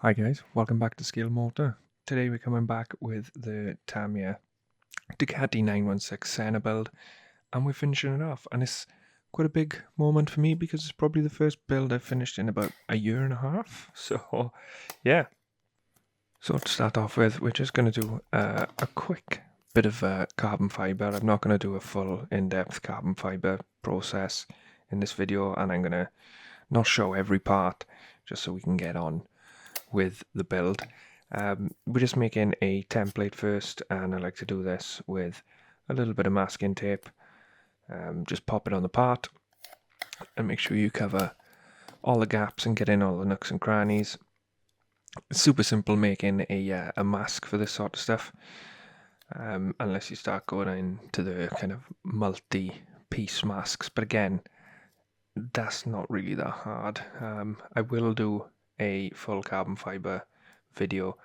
Hi guys, welcome back to Scale Motor. Today we're coming back with the Tamiya Ducati 916 Senna build, and we're finishing it off, and it's quite a big moment for me because it's probably the first build I've finished in about a year and a half. So yeah, so to start off with, we're just going to do a quick bit of carbon fiber. I'm not going to do a full in-depth carbon fiber process in this video, and I'm going to not show every part just so we can get on with the build. We're just making a template first, and I like to do this with a little bit of masking tape. Just pop it on the part and make sure you cover all the gaps and get in all the nooks and crannies. It's super simple making a mask for this sort of stuff, unless you start going into the kind of multi-piece masks, but again, that's not really that hard. I will do a full carbon fiber video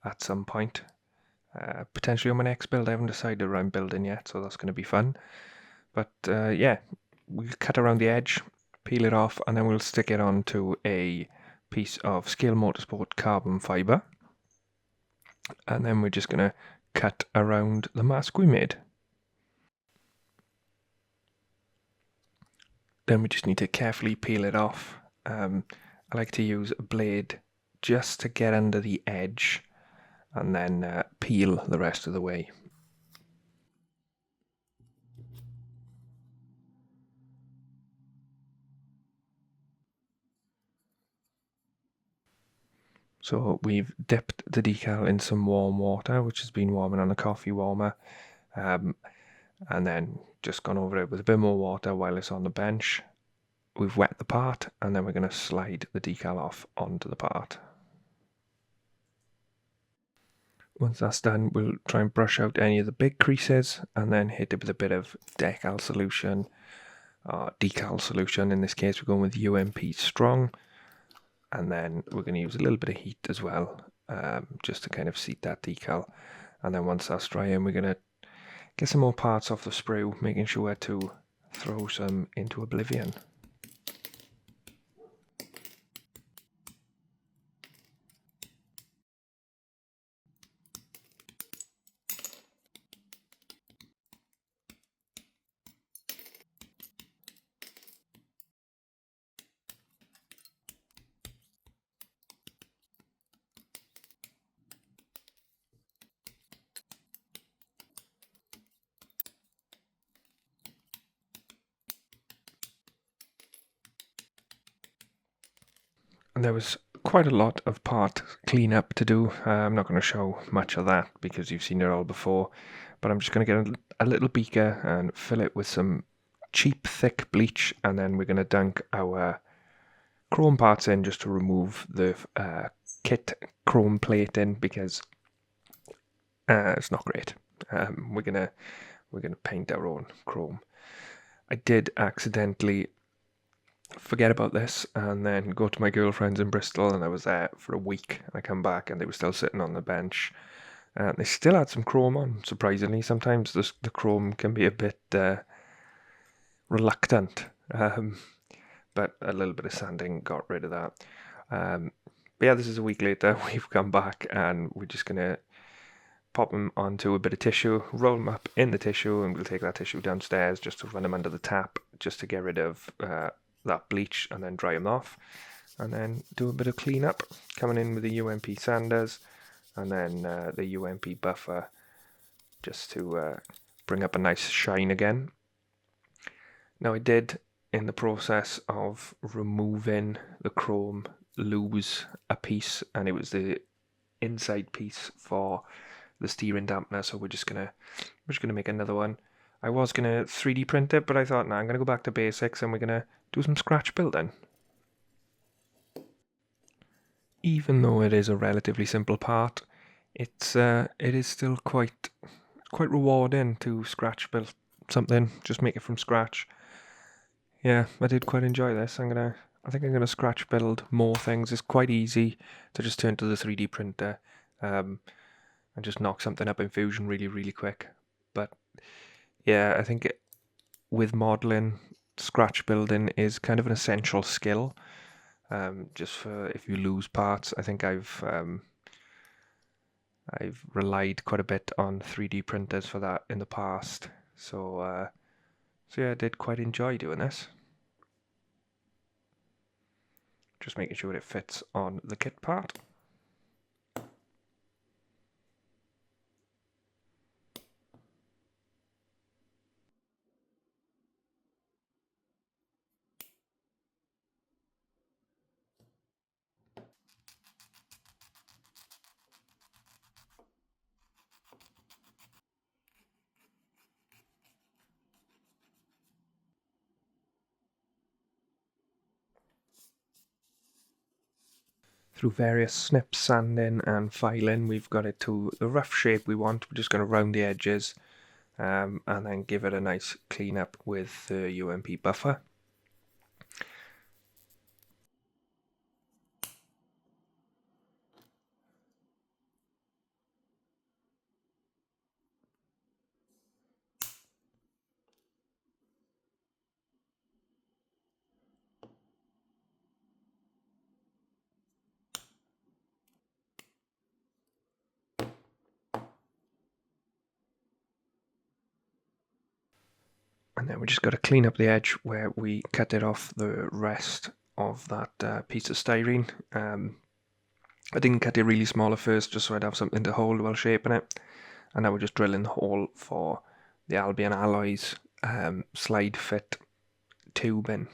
at some point, potentially on my next build. I haven't decided what I'm building yet, so that's going to be fun. But yeah, we'll cut around the edge, peel it off, and then we'll stick it onto a piece of Scale Motorsport carbon fiber, and then we're just going to cut around the mask we made. Then we just need to carefully peel it off. I like to use a blade just to get under the edge and then peel the rest of the way. So we've dipped the decal in some warm water, which has been warming on a coffee warmer, and then just gone over it with a bit more water while it's on the bench. We've wet the part, and then we're going to slide the decal off onto the part. Once that's done, we'll try and brush out any of the big creases, and then hit it with a bit of decal solution, decal solution. In this case, we're going with UMP Strong, and then we're going to use a little bit of heat as well, just to kind of seat that decal. And then once that's drying, we're going to get some more parts off the sprue, making sure to throw some into oblivion. And there was quite a lot of part cleanup to do. I'm not going to show much of that because you've seen it all before, but I'm just going to get a little beaker and fill it with some cheap thick bleach, and then we're going to dunk our chrome parts in just to remove the kit chrome plate in because it's not great. We're gonna paint our own chrome. I did accidentally forget about this and then go to my girlfriend's in Bristol, and I was there for a week. I come back and they were still sitting on the bench. They still had some chrome on, surprisingly. Sometimes the chrome can be a bit reluctant, but a little bit of sanding got rid of that. But yeah, this is a week later. We've come back and we're just going to pop them onto a bit of tissue, roll them up in the tissue, and we'll take that tissue downstairs just to run them under the tap, just to get rid of that bleach, and then dry them off, and then do a bit of cleanup, coming in with the UMP sanders, and then the UMP buffer, just to bring up a nice shine again. Now I did, in the process of removing the chrome, lose a piece, and it was the inside piece for the steering dampener, so we're just gonna make another one. I was gonna 3D print it, but I thought, nah, I'm gonna go back to basics and we're gonna do some scratch building. Even though it is a relatively simple part, it is still quite rewarding to scratch build something, just make it from scratch. Yeah, I did quite enjoy this. I think I'm gonna scratch build more things. It's quite easy to just turn to the 3D printer and just knock something up in Fusion really quick. But yeah, I think with modeling, scratch building is kind of an essential skill. just for if you lose parts. I think I've relied quite a bit on 3D printers for that in the past. So yeah, I did quite enjoy doing this. Just making sure it fits on the kit part. Through various snips, sanding and filing, we've got it to the rough shape we want. We're just going to round the edges and then give it a nice clean up with the UMP buffer. And then we just got to clean up the edge where we cut it off the rest of that piece of styrene. I didn't cut it really small at first just so I'd have something to hold while shaping it. And now we're just drilling the hole for the Albion Alloys slide fit tubing.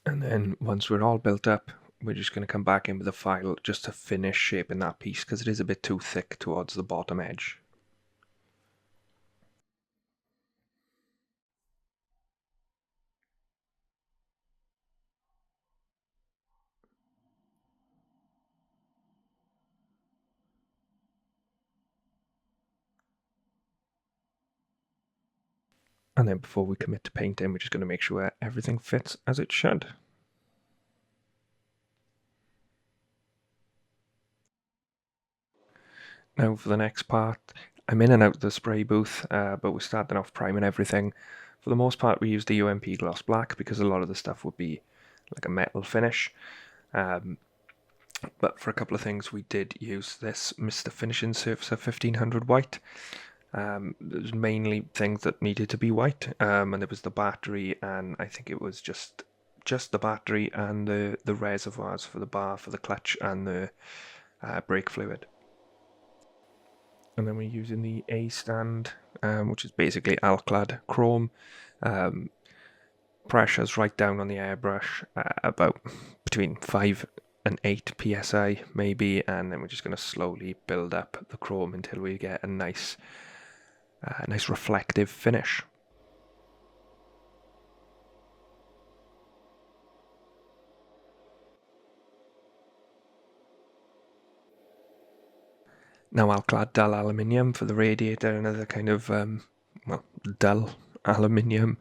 And then once we're all built up, we're just going to come back in with a file just to finish shaping that piece because it is a bit too thick towards the bottom edge. And then before we commit to painting, we're just going to make sure everything fits as it should. Now for the next part, I'm in and out of the spray booth, but we're starting off priming everything. For the most part, we use the UMP gloss black because a lot of the stuff would be like a metal finish. But for a couple of things, we did use this Mr. Finishing Surfacer 1500 white. There's mainly things that needed to be white, and there was the battery, and I think it was just the battery and the reservoirs for the bar, for the clutch, and the brake fluid. And then we're using the A stand, which is basically alclad chrome. Pressure's right down on the airbrush, about between 5 and 8 psi maybe, and then we're just going to slowly build up the chrome until we get a nice reflective finish. Now I'll clad dull aluminium for the radiator and other kind of dull aluminium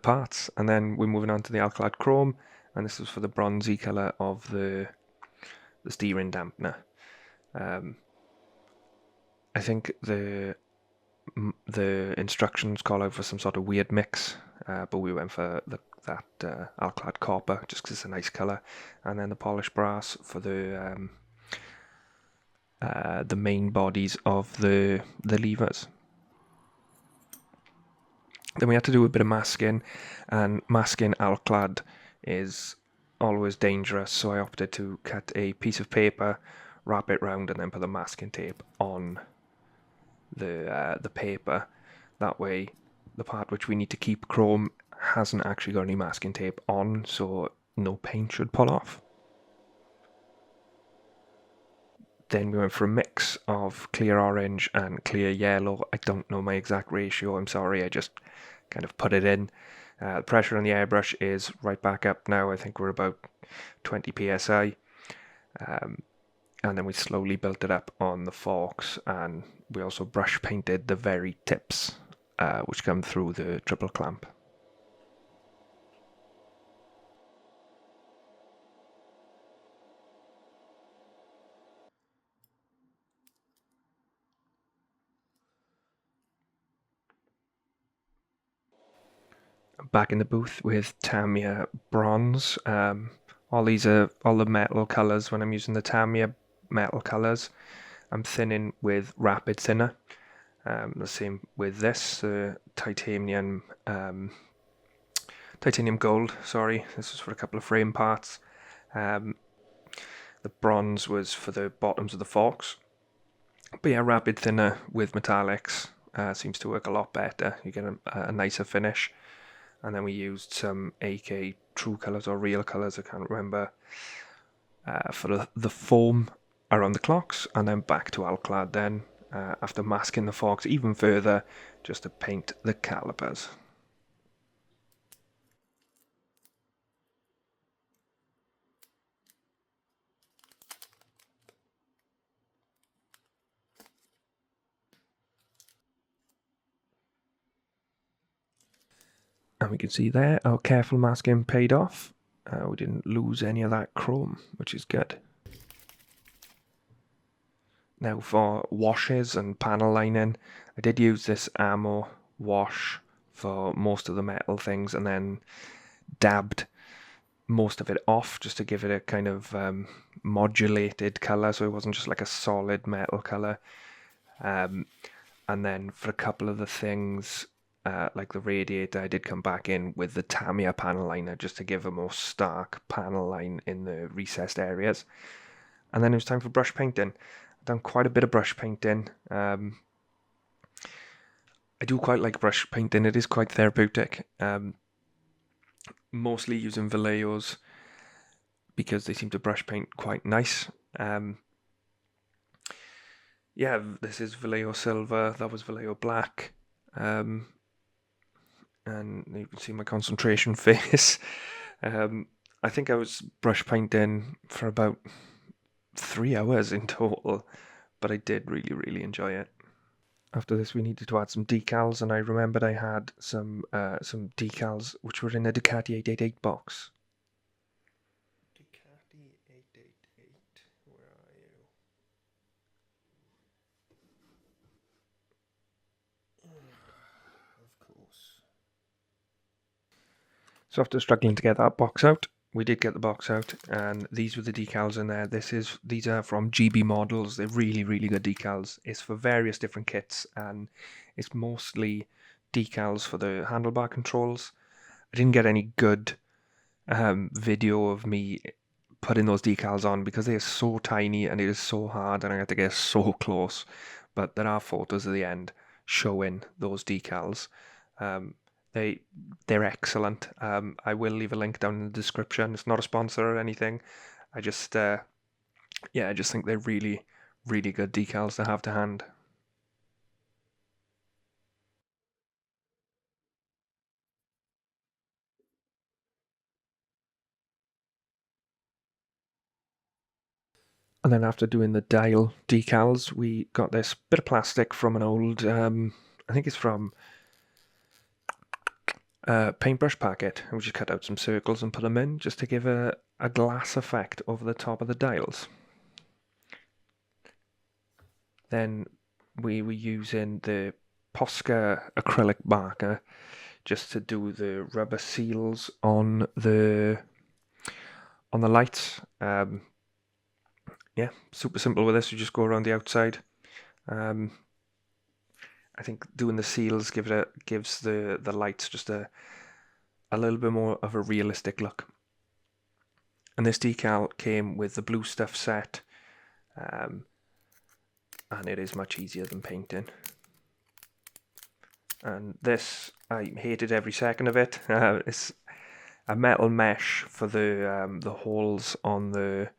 parts, and then we're moving on to the alclad chrome, and this is for the bronzy colour of the steering dampener. I think the instructions call out for some sort of weird mix, but we went for that alclad copper just because it's a nice colour, and then the polished brass for the main bodies of the levers. Then we had to do a bit of masking, and masking alclad is always dangerous, so I opted to cut a piece of paper, wrap it round, and then put the masking tape on the paper. That way, the part which we need to keep chrome hasn't actually got any masking tape on, so no paint should pull off. Then we went for a mix of clear orange and clear yellow. I don't know my exact ratio, I'm sorry, I just kind of put it in. The pressure on the airbrush is right back up now. I think we're about 20 psi. and then we slowly built it up on the forks, and we also brush painted the very tips, which come through the triple clamp. Back in the booth with Tamiya bronze. All these are all the metal colors. When I'm using the Tamiya metal colors, I'm thinning with rapid thinner. The same with this, titanium gold. Sorry, this was for a couple of frame parts. The bronze was for the bottoms of the forks. But yeah, rapid thinner with metallics seems to work a lot better. You get a nicer finish. And then we used some AK true colors or real colors, I can't remember, for the foam around the clocks, and then back to Alclad then, after masking the forks even further, just to paint the calipers. And we can see there our careful masking paid off. We didn't lose any of that chrome, which is good. Now for washes and panel lining, I did use this Ammo wash for most of the metal things, and then dabbed most of it off just to give it a kind of modulated color, so it wasn't just like a solid metal color. And then for a couple of the things, like the radiator, I did come back in with the Tamiya panel liner just to give a more stark panel line in the recessed areas. And then it was time for brush painting. I've done quite a bit of brush painting. I do quite like brush painting. It is quite therapeutic. Mostly using Vallejos because they seem to brush paint quite nice. Yeah, this is Vallejo Silver, that was Vallejo Black. And you can see my concentration face. I think I was brush painting for about 3 hours in total, but I did really, really enjoy it. After this, we needed to add some decals, and I remembered I had some decals which were in a Ducati 888 box. Ducati 888, where are you? Of course. So after struggling to get that box out, we did get the box out, and these were the decals in there. These are from GB Models. They're really, really good decals. It's for various different kits, and it's mostly decals for the handlebar controls. I didn't get any good video of me putting those decals on because they are so tiny and it is so hard, and I had to get so close. But there are photos at the end showing those decals. They're excellent. I will leave a link down in the description. It's not a sponsor or anything. I just I just think they're really, really good decals to have to hand. And then after doing the dial decals, we got this bit of plastic from an old, I think it's from paintbrush packet. We just cut out some circles and put them in just to give a glass effect over the top of the dials. Then we were using the Posca acrylic marker just to do the rubber seals on the lights. Yeah, super simple with this. You just go around the outside. I think doing the seals gives the lights just a little bit more of a realistic look. And this decal came with the blue stuff set, and it is much easier than painting. And this, I hated every second of it. It's a metal mesh for the holes on the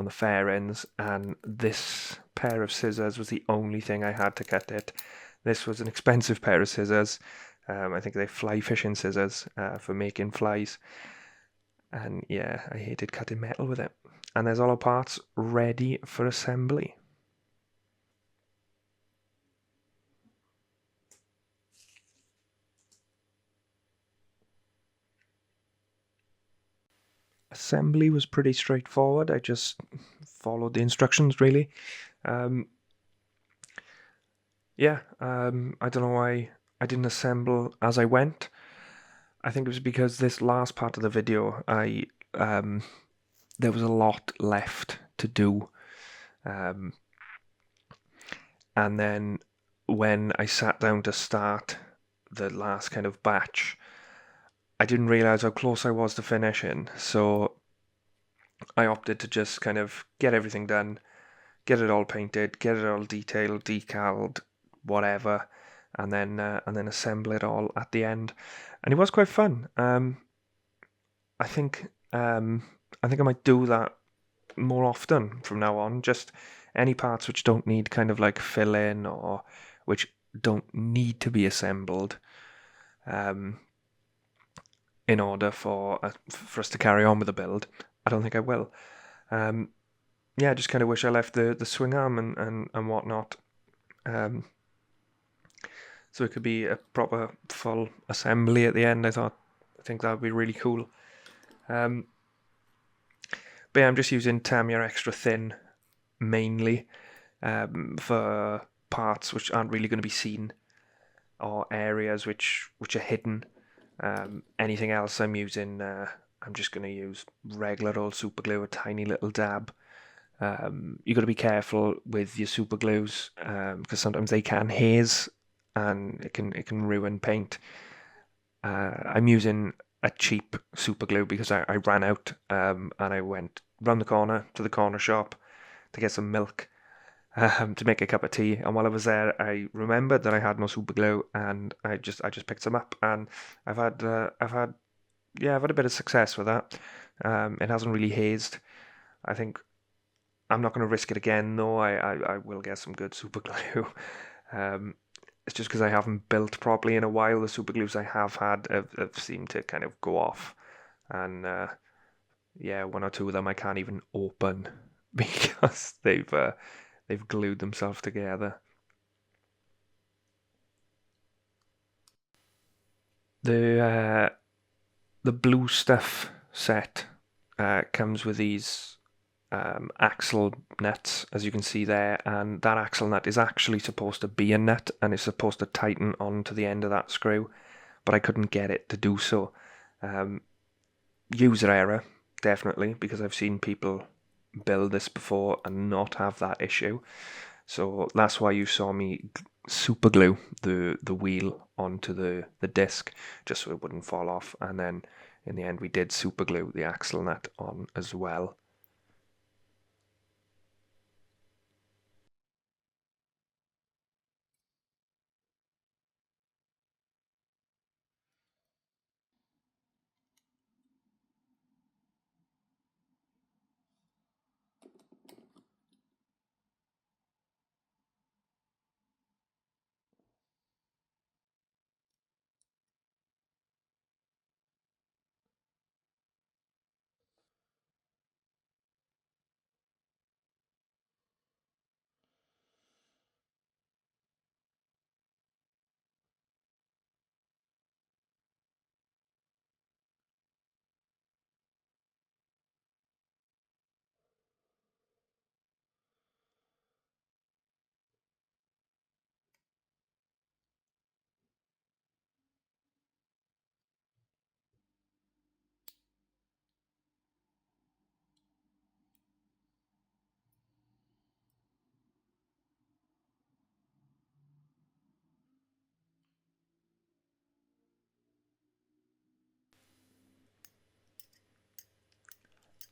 fair ends, and this pair of scissors was the only thing I had to cut it. This was an expensive pair of scissors. I think they're fly fishing scissors for making flies. And yeah, I hated cutting metal with it. and there's all our parts ready for assembly. Assembly was pretty straightforward. I just followed the instructions, really. I don't know why I didn't assemble as I went. I think it was because this last part of the video, there was a lot left to do. And then when I sat down to start the last kind of batch, I didn't realize how close I was to finishing. So I opted to just kind of get everything done, get it all painted, get it all detailed, decaled, whatever, and then assemble it all at the end. And it was quite fun. I think I might do that more often from now on. Just any parts which don't need kind of like fill in or which don't need to be assembled in order for us to carry on with the build. I don't think I will. I just kind of wish I left the swing arm and whatnot. So it could be a proper full assembly at the end. I think that would be really cool. But yeah, I'm just using Tamiya Extra Thin mainly for parts which aren't really going to be seen or areas which are hidden. Anything else I'm using, I'm just going to use regular old super glue, a tiny little dab. You got to be careful with your super glues because sometimes they can haze and it can ruin paint. I'm using a cheap super glue because I ran out and I went round the corner to the corner shop to get some milk to make a cup of tea. And while I was there, I remembered that I had no super glue, and I just picked some up, and I've had a bit of success with that. It hasn't really hazed. I think I'm not going to risk it again, though. I will get some good super glue. It's just because I haven't built properly in a while. The super glues I have had have seemed to kind of go off, and one or two of them I can't even open because they've glued themselves together. The blue stuff set comes with these axle nuts, as you can see there, and that axle nut is actually supposed to be a nut and it's supposed to tighten onto the end of that screw, but I couldn't get it to do so. User error, definitely, because I've seen people build this before and not have that issue. So that's why you saw me super glue the wheel onto the disc just so it wouldn't fall off, and then in the end we did super glue the axle nut on as well.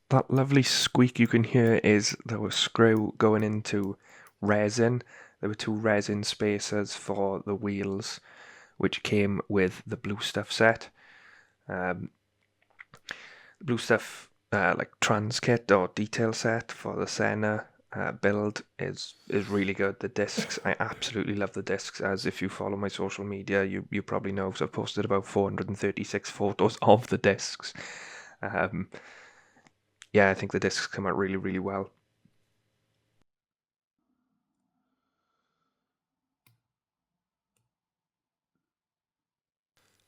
That lovely squeak you can hear is the screw going into resin. There were two resin spacers for the wheels, which came with the blue stuff set. The blue stuff like trans kit or detail set for the Senna build is really good. The discs, I absolutely love the discs. As if you follow my social media, you probably know, because I've posted about 436 photos of the discs. yeah, I think the discs come out really, really well.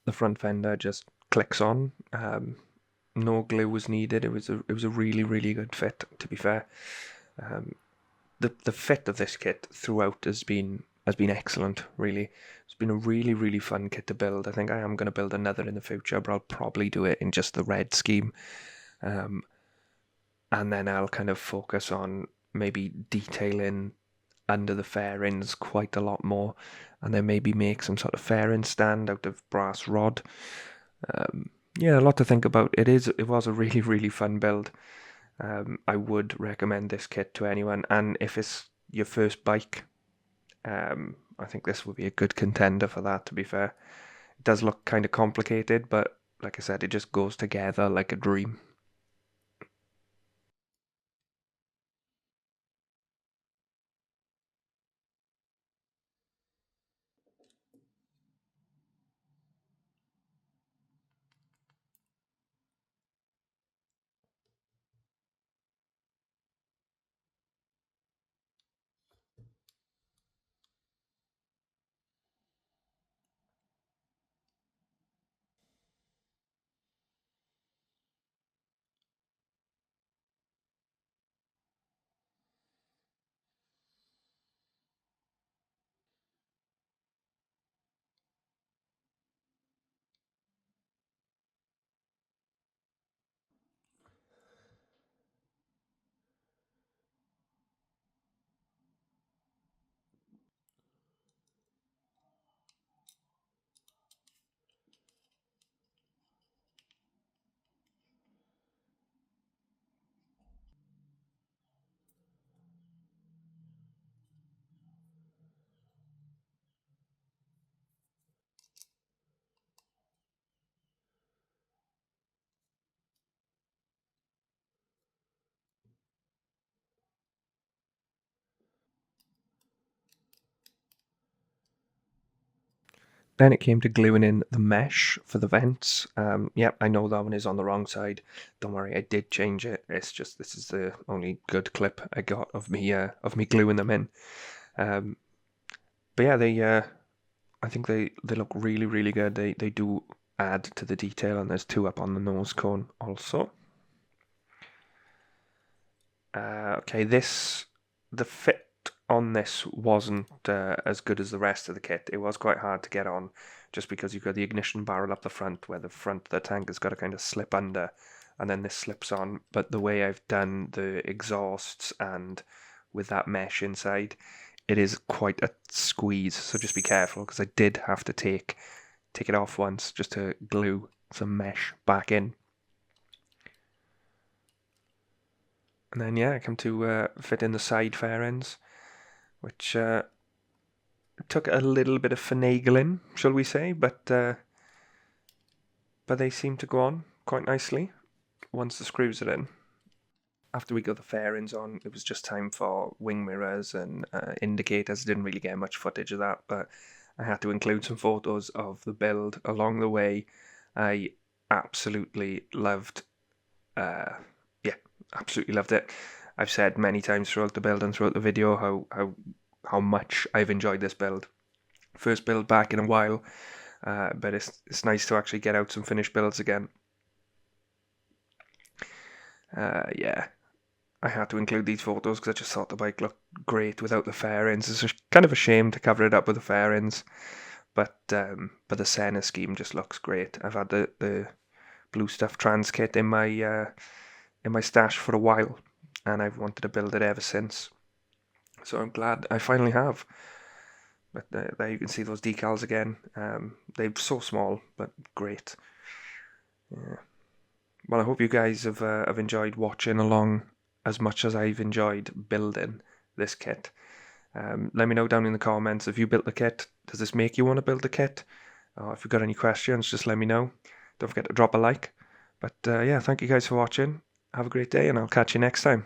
The front fender just clicks on. No glue was needed. It was a really, really good fit, to be fair. Um, the fit of this kit throughout has been excellent. Really, it's been a really, really fun kit to build. I think I am going to build another in the future, but I'll probably do it in just the red scheme. Um, and then I'll kind of focus on maybe detailing under the fairings quite a lot more, and then maybe make some sort of fairing stand out of brass rod. Um, yeah, a lot to think about. It was a really, really fun build. I would recommend this kit to anyone, and if it's your first bike, I think this would be a good contender for that. To be fair, it does look kind of complicated, but like I said, it just goes together like a dream. Then it came to gluing in the mesh for the vents. Yep, I know that one is on the wrong side. Don't worry, I did change it. It's just this is the only good clip I got of me gluing them in. Um, but yeah, I think they look really, really good. They do add to the detail, and there's two up on the nose cone also. Okay, the fit on this wasn't as good as the rest of the kit. It was quite hard to get on, just because you've got the ignition barrel up the front, where the front of the tank has got to kind of slip under, and then this slips on. But the way I've done the exhausts and with that mesh inside, it is quite a squeeze. So just be careful, because I did have to take it off once just to glue some mesh back in. And then yeah, I come to fit in the side fairings, which took a little bit of finagling, shall we say, but they seem to go on quite nicely once the screws are in. After we got the fairings on, it was just time for wing mirrors and indicators. Didn't really get much footage of that, but I had to include some photos of the build along the way. I absolutely loved, uh, yeah, absolutely loved it. I've said many times throughout the build and throughout the video how much I've enjoyed this build. First build back in a while, but it's nice to actually get out some finished builds again. Yeah, I had to include these photos because I just thought the bike looked great without the fairings. It's kind of a shame to cover it up with the fairings, but the Senna scheme just looks great. I've had the blue stuff trans kit in my stash for a while, and I've wanted to build it ever since. So I'm glad I finally have. But there you can see those decals again. They're so small, but great. Yeah. Well, I hope you guys have enjoyed watching along as much as I've enjoyed building this kit. Let me know down in the comments if you built the kit. Does this make you want to build the kit? Or if you've got any questions, just let me know. Don't forget to drop a like. But yeah, thank you guys for watching. Have a great day, and I'll catch you next time.